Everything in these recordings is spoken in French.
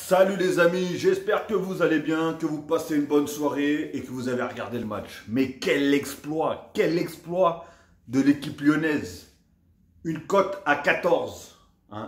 Salut les amis, j'espère que vous allez bien, que vous passez une bonne soirée et que vous avez regardé le match. Mais quel exploit de l'équipe lyonnaise. Une cote à 14,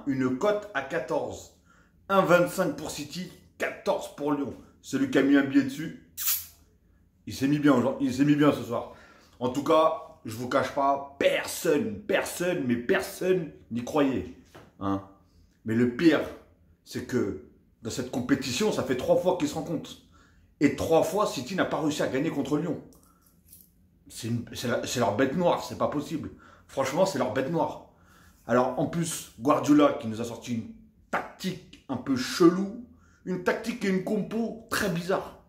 une cote à 14. 1,25 pour City, 14 pour Lyon. Celui qui a mis un billet dessus, il s'est mis bien, ce soir. En tout cas, je vous cache pas, personne n'y croyait. Mais le pire, c'est que dans cette compétition, ça fait 3 fois qu'ils se rencontrent. Et 3 fois, City n'a pas réussi à gagner contre Lyon. C'est leur bête noire, c'est pas possible. Franchement, c'est leur bête noire. Alors, en plus, Guardiola qui nous a sorti une tactique un peu chelou, une tactique et une compo très bizarre.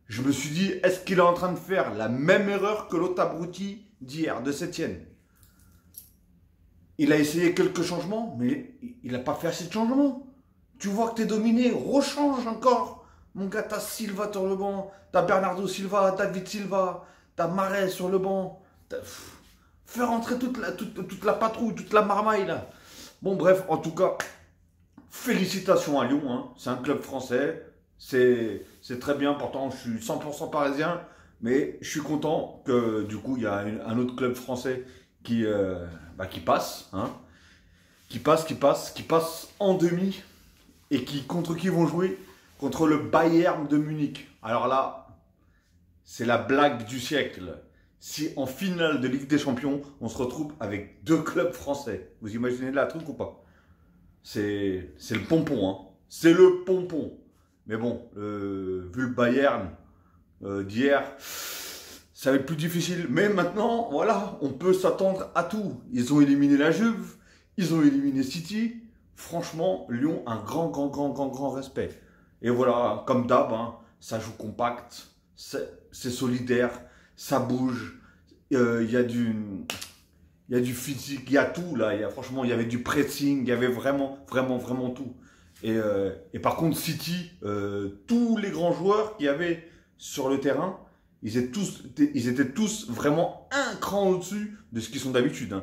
Je me suis dit, est-ce qu'il est en train de faire la même erreur que l'autre abruti d'hier, de Sétienne? Il a essayé quelques changements, mais il n'a pas fait assez de changements. Tu vois que tu es dominé, rechange encore. Mon gars, t'as Silva sur le banc, t'as Bernardo Silva, David Silva, t'as Mahrez sur le banc. Fais rentrer toute la patrouille, toute la marmaille là. Bon bref, en tout cas, félicitations à Lyon. C'est un club français, c'est très bien. Pourtant, je suis 100% parisien, mais je suis content que du coup, il y a un autre club français qui passe. Qui passe en demi. Et contre qui vont jouer? Contre le Bayern de Munich. Alors là, c'est la blague du siècle. Si en finale de Ligue des Champions, on se retrouve avec 2 clubs français. Vous imaginez là, truc ou pas? C'est le pompon. C'est le pompon. Mais bon, vu le Bayern d'hier, ça va être plus difficile. Mais maintenant, voilà, on peut s'attendre à tout. Ils ont éliminé la Juve, ils ont éliminé City. Franchement, Lyon, un grand respect. Et voilà, comme d'hab, ça joue compact, c'est solidaire, ça bouge, il y a du physique, il y a tout là. Franchement, il y avait du pressing, il y avait vraiment tout. Et par contre, City, tous les grands joueurs qu'il y avait sur le terrain, ils étaient tous vraiment un cran au-dessus de ce qu'ils sont d'habitude.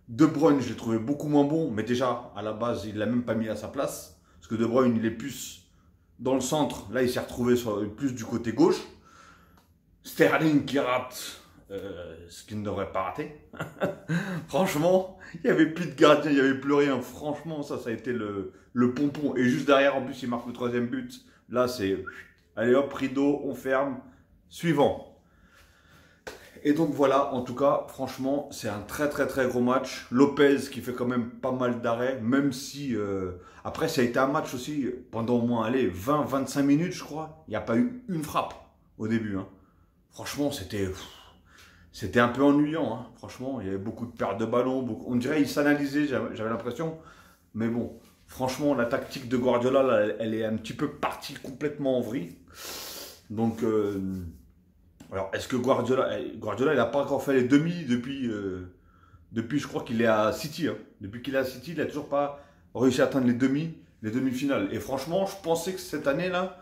De Bruyne, je l'ai trouvé beaucoup moins bon, mais déjà, à la base, il ne l'a même pas mis à sa place. Parce que De Bruyne, il est plus dans le centre. Là, il s'est retrouvé plus du côté gauche. Sterling qui rate ce qu'il ne devrait pas rater. Franchement, il n'y avait plus de gardien, il n'y avait plus rien. Franchement, ça a été le pompon. Et juste derrière, en plus, il marque le 3e but. Là, c'est... Allez hop, rideau, on ferme. Suivant. Et donc voilà, en tout cas, franchement, c'est un très gros match. Lopez qui fait quand même pas mal d'arrêts, même si... après, ça a été un match aussi, pendant au moins, 20-25 minutes, je crois. Il n'y a pas eu une frappe au début. Franchement, c'était un peu ennuyant. Franchement, il y avait beaucoup de pertes de ballon. On dirait qu'il s'analysait, j'avais l'impression. Mais bon, franchement, la tactique de Guardiola, là, elle est un petit peu partie complètement en vrille. Donc... alors, est-ce que Guardiola, il n'a pas encore fait les demi depuis, je crois qu'il est à City. Depuis qu'il est à City, il n'a toujours pas réussi à atteindre les demi-finales. Et franchement, je pensais que cette année-là,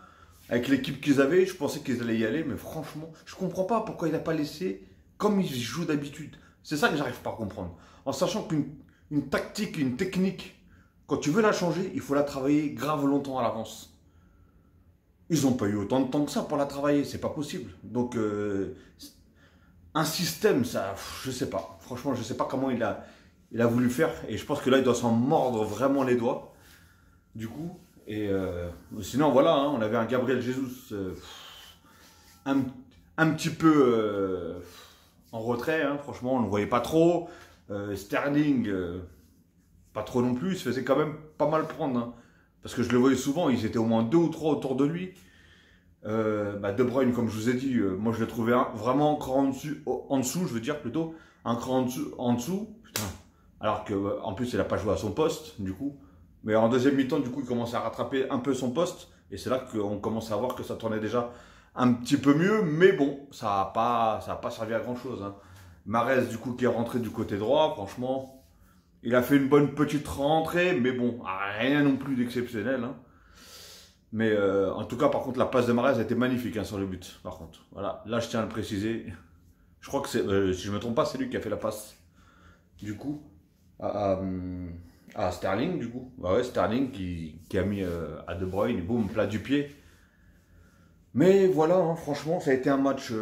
avec l'équipe qu'ils avaient, je pensais qu'ils allaient y aller. Mais franchement, je ne comprends pas pourquoi il n'a pas laissé comme il joue d'habitude. C'est ça que j'arrive pas à comprendre. En sachant qu'une tactique, une technique, quand tu veux la changer, il faut la travailler grave longtemps à l'avance. Ils n'ont pas eu autant de temps que ça pour la travailler, c'est pas possible. Donc, un système, ça, je sais pas. Franchement, je sais pas comment il a voulu faire. Et je pense que là, il doit s'en mordre vraiment les doigts. Du coup, et sinon, voilà, on avait un Gabriel Jesus un petit peu en retrait. Franchement, on ne le voyait pas trop. Sterling, pas trop non plus. Il se faisait quand même pas mal prendre. Parce que je le voyais souvent, ils étaient au moins 2 ou 3 autour de lui. De Bruyne, comme je vous ai dit, moi je l'ai trouvé vraiment un cran en dessous, je veux dire plutôt, un cran en dessous. Putain. Alors qu'en plus, il n'a pas joué à son poste, du coup. Mais en deuxième mi-temps, du coup, il commence à rattraper un peu son poste. Et c'est là qu'on commence à voir que ça tournait déjà un petit peu mieux. Mais bon, ça n'a pas servi à grand-chose. Mahrez, du coup, qui est rentré du côté droit, franchement... Il a fait une bonne petite rentrée, mais bon, rien non plus d'exceptionnel. Mais en tout cas, par contre, la passe de Mahrez a été magnifique sur le but. Par contre, voilà, là, je tiens à le préciser. Je crois que c'est, si je ne me trompe pas, c'est lui qui a fait la passe. Du coup, à Ah, Sterling, du coup. Bah ouais, Sterling qui a mis à De Bruyne, boum, plat du pied. Mais voilà, hein, franchement, ça a été un match,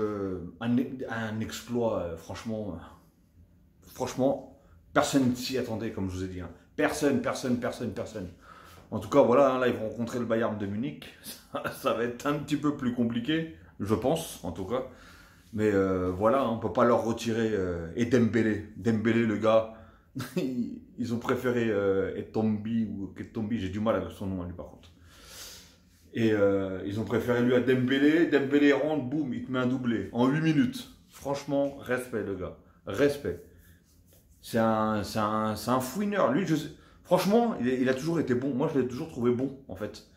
un exploit, franchement, personne s'y attendait, comme je vous ai dit. Hein. Personne. En tout cas, voilà, hein, là, ils vont rencontrer le Bayern de Munich. Ça va être un petit peu plus compliqué, je pense, en tout cas. Mais voilà, hein, on ne peut pas leur retirer. Et Dembélé. Dembélé, le gars, ils ont préféré Etombi ou Ketombi, j'ai du mal avec son nom, lui, par contre. Et ils ont préféré lui à Dembélé. Dembélé rentre, boum, il te met un doublé en 8 minutes. Franchement, respect, le gars. Respect. C'est un fouineur. Lui, franchement, il a toujours été bon. Moi, je l'ai toujours trouvé bon, en fait.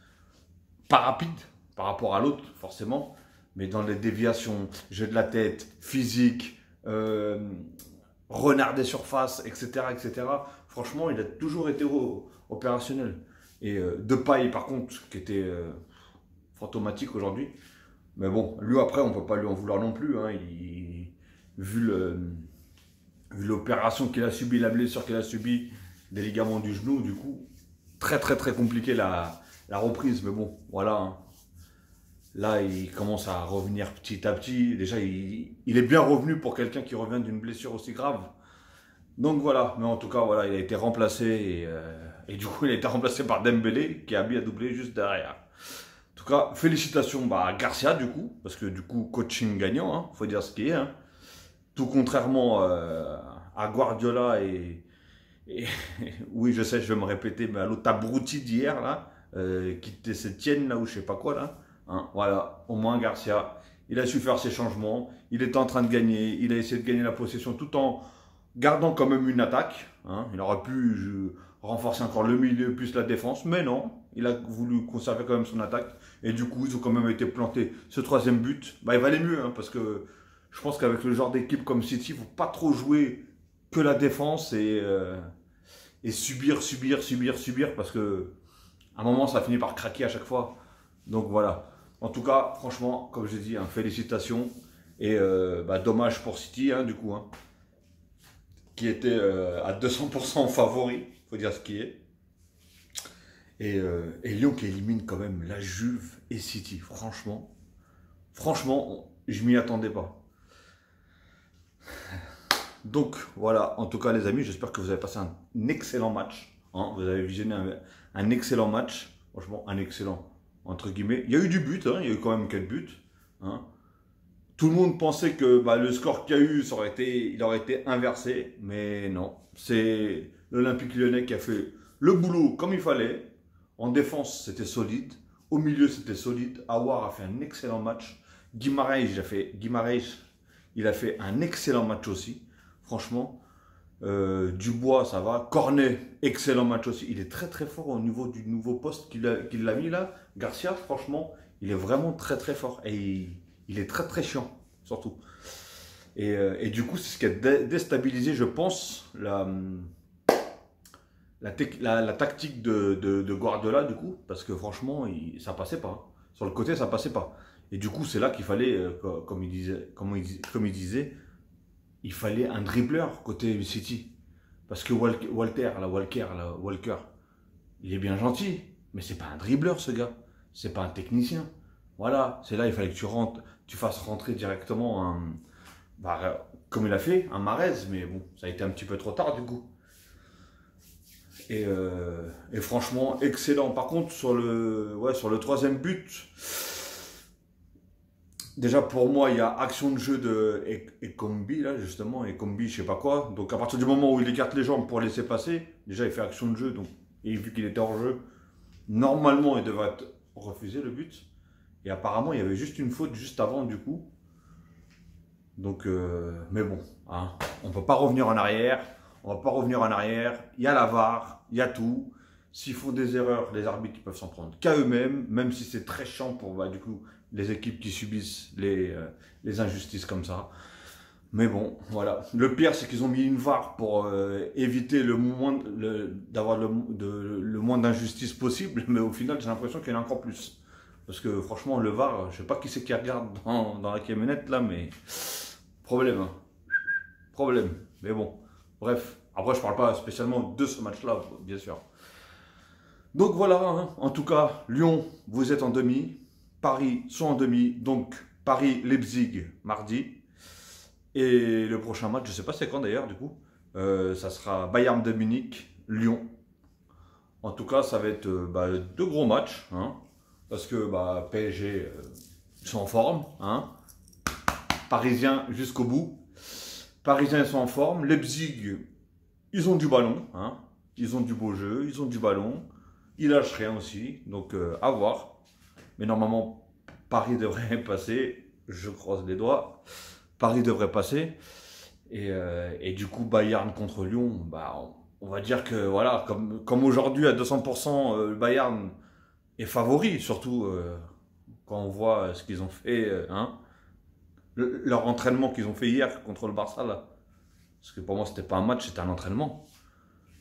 Pas rapide par rapport à l'autre, forcément. Mais dans les déviations, jeu de la tête, physique, renard des surfaces, etc., etc. Franchement, il a toujours été opérationnel. Et Depay, par contre, qui était fantomatique aujourd'hui. Mais bon, lui après, on ne peut pas lui en vouloir non plus. Hein. Vu l'opération qu'il a subie, la blessure qu'il a subie, des ligaments du genou, du coup, très compliqué la reprise. Mais bon, voilà. Hein. Là, il commence à revenir petit à petit. Déjà, il est bien revenu pour quelqu'un qui revient d'une blessure aussi grave. Donc voilà, mais en tout cas, voilà, il a été remplacé et du coup, il a été remplacé par Dembélé qui a mis à doubler juste derrière. En tout cas, félicitations à Garcia du coup, parce que du coup, coaching gagnant, hein, faut dire ce qui est. Hein. Tout contrairement à Guardiola et oui, je sais, je vais me répéter, mais à l'autre abruti d'hier, là, qui était cette tienne là, ou je sais pas quoi, là. Hein, voilà, au moins Garcia, il a su faire ses changements, il était en train de gagner, il a essayé de gagner la possession tout en gardant quand même une attaque. Hein, il aurait pu renforcer encore le milieu plus la défense, mais non, il a voulu conserver quand même son attaque. Et du coup, ils ont quand même été plantés. Ce troisième but, bah, il valait mieux, hein, parce que je pense qu'avec le genre d'équipe comme City, il ne faut pas trop jouer que la défense et subir, parce que à un moment, ça finit par craquer à chaque fois. Donc voilà. En tout cas, franchement, comme j'ai dit, hein, félicitations. Et bah, dommage pour City, hein, du coup, hein, qui était à 200% favori, il faut dire ce qui est. Et Lyon qui élimine quand même la Juve et City. Franchement, je m'y attendais pas. Donc voilà, en tout cas les amis, j'espère que vous avez passé un excellent match. Hein, vous avez visionné un excellent match. Franchement, un excellent, entre guillemets. Il y a eu du but, hein, il y a eu quand même 4 buts. Hein. Tout le monde pensait que bah, le score qu'il y a eu, il aurait été inversé. Mais non, c'est l'Olympique Lyonnais qui a fait le boulot comme il fallait. En défense, c'était solide. Au milieu, c'était solide. Aouar a fait un excellent match. Guimarães, il a fait un excellent match aussi. Franchement, Dubois, ça va. Cornet, excellent match aussi. Il est très fort au niveau du nouveau poste qu'il a mis là. Garcia, franchement, il est vraiment très fort. Et il est très chiant, surtout. Et du coup, c'est ce qui a déstabilisé, je pense, la tactique de Guardiola, du coup. Parce que franchement, ça passait pas. Hein. Sur le côté, ça passait pas. Et du coup, c'est là qu'il fallait, comme il disait, il fallait un dribbleur côté City. Parce que Walker, il est bien gentil, mais c'est pas un dribbleur ce gars. C'est pas un technicien. Voilà, c'est là il fallait que tu fasses rentrer directement comme il a fait, un Mahrez, mais bon, ça a été un petit peu trop tard du coup. Et franchement, excellent. Par contre, sur le troisième but, déjà pour moi, il y a action de jeu de Ekombi, là, justement, Ekombi, je sais pas quoi. Donc à partir du moment où il écarte les jambes pour laisser passer, déjà il fait action de jeu, donc, et vu qu'il était hors jeu, normalement il devrait être refusé le but. Et apparemment il y avait juste une faute juste avant du coup. Donc, mais bon, hein, on ne peut pas revenir en arrière. On ne va pas revenir en arrière. Il y a la VAR, il y a tout. S'ils font des erreurs, les arbitres peuvent s'en prendre qu'à eux-mêmes, même si c'est très chiant pour du coup, les équipes qui subissent les injustices comme ça. Mais bon, voilà. Le pire, c'est qu'ils ont mis une VAR pour éviter d'avoir le moins d'injustice possible. Mais au final, j'ai l'impression qu'il y en a encore plus. Parce que franchement, le VAR, je ne sais pas qui c'est qui regarde dans la camionnette là, mais problème. Hein. Problème. Mais bon, bref. Après, je ne parle pas spécialement de ce match-là, bien sûr. Donc voilà, hein. En tout cas, Lyon, vous êtes en demi. Paris sont en demi. Donc, Paris-Leipzig, mardi. Et le prochain match, je ne sais pas c'est quand d'ailleurs, du coup. Ça sera Bayern de Munich, Lyon. En tout cas, ça va être deux gros matchs. Hein, parce que PSG sont en forme. Hein, Parisiens jusqu'au bout. Parisiens sont en forme. Leipzig, ils ont du ballon. Hein, ils ont du beau jeu, ils ont du ballon. Ils lâchent rien aussi. Donc, à voir. Mais normalement, Paris devrait passer. Je croise les doigts. Paris devrait passer. Et du coup, Bayern contre Lyon, on va dire que voilà, comme aujourd'hui à 200%, le Bayern est favori, surtout quand on voit ce qu'ils ont fait, hein, leur entraînement qu'ils ont fait hier contre le Barça là. Parce que pour moi, c'était pas un match, c'était un entraînement.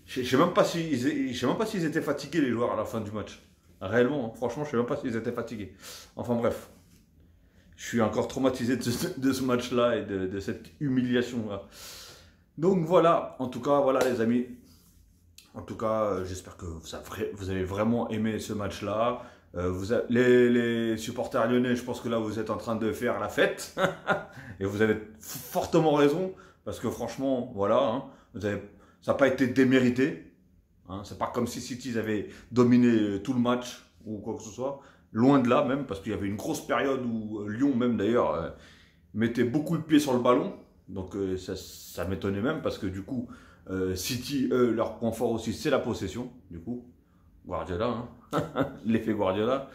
Je sais même pas je sais même pas s'ils étaient fatigués les joueurs à la fin du match. Réellement, hein, franchement, je sais même pas s'ils étaient fatigués. Enfin bref. Je suis encore traumatisé de ce match-là et de cette humiliation-là. Donc voilà, en tout cas, voilà les amis. En tout cas, j'espère que vous avez vraiment aimé ce match-là. Les supporters lyonnais, je pense que là, vous êtes en train de faire la fête. Et vous avez fortement raison. Parce que franchement, voilà, hein, ça n'a pas été démérité. Hein, c'est pas comme si City avait dominé tout le match ou quoi que ce soit. Loin de là même, parce qu'il y avait une grosse période où Lyon même d'ailleurs mettait beaucoup le pied sur le ballon. Donc ça m'étonnait même parce que du coup, City, eux, leur point fort aussi, c'est la possession. Du coup, Guardiola, hein, l'effet Guardiola.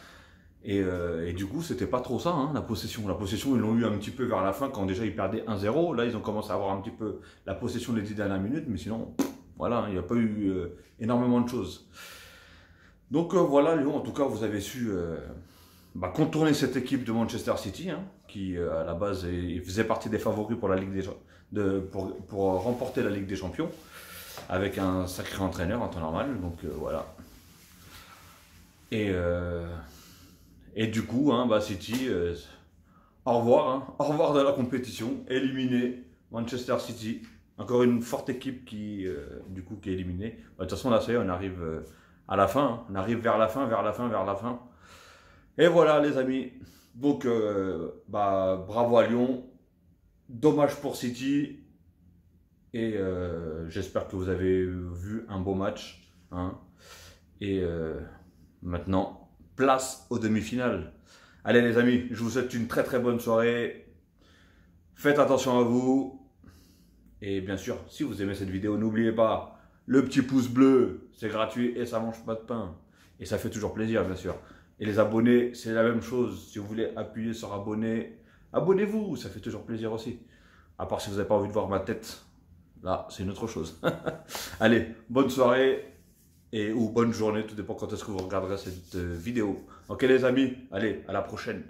Et du coup, c'était pas trop ça, hein, la possession. La possession, ils l'ont eu un petit peu vers la fin quand déjà ils perdaient 1-0. Là, ils ont commencé à avoir un petit peu la possession les 10 dernières minutes. Mais sinon, voilà, il n'y a pas eu énormément de choses. Donc voilà, Lyon, en tout cas, vous avez su contourner cette équipe de Manchester City, hein, qui à la base faisait partie des favoris pour la Ligue pour remporter la Ligue des Champions, avec un sacré entraîneur en temps normal. Donc voilà. Et du coup, hein, City, au revoir, hein, au revoir de la compétition, éliminé Manchester City. Encore une forte équipe qui est éliminée. De toute façon, là, ça y est, on arrive à la fin. Hein. On arrive vers la fin. Et voilà, les amis. Donc, bravo à Lyon. Dommage pour City. Et j'espère que vous avez vu un beau match. Hein. Et maintenant, place aux demi-finales. Allez, les amis, je vous souhaite une très très bonne soirée. Faites attention à vous. Et bien sûr, si vous aimez cette vidéo, n'oubliez pas le petit pouce bleu, c'est gratuit et ça mange pas de pain. Et ça fait toujours plaisir, bien sûr. Et les abonnés, c'est la même chose. Si vous voulez appuyer sur abonner, abonnez-vous, ça fait toujours plaisir aussi. À part si vous n'avez pas envie de voir ma tête, là, c'est une autre chose. Allez, bonne soirée ou bonne journée, tout dépend quand est-ce que vous regarderez cette vidéo. Ok les amis, allez, à la prochaine.